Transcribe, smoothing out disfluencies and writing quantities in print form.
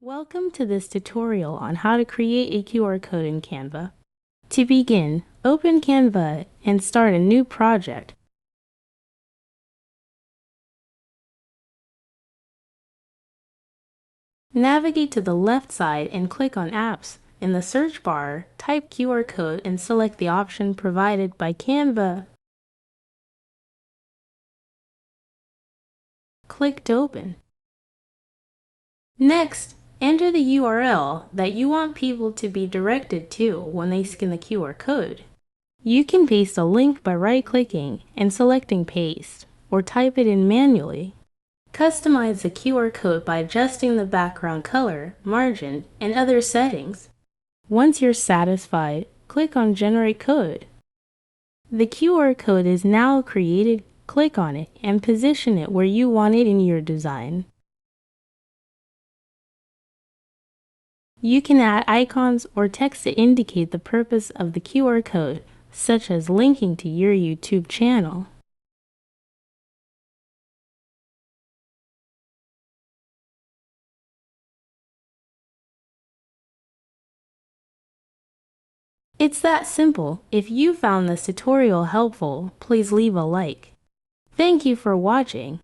Welcome to this tutorial on how to create a QR code in Canva. To begin, open Canva and start a new project. Navigate to the left side and click on Apps. In the search bar, type QR code and select the option provided by Canva. Click to open. Next, enter the URL that you want people to be directed to when they scan the QR code. You can paste a link by right-clicking and selecting Paste, or type it in manually. Customize the QR code by adjusting the background color, margin, and other settings. Once you're satisfied, click on Generate Code. The QR code is now created. Click on it and position it where you want it in your design. You can add icons or text to indicate the purpose of the QR code, such as linking to your YouTube channel. It's that simple. If you found this tutorial helpful, please leave a like. Thank you for watching.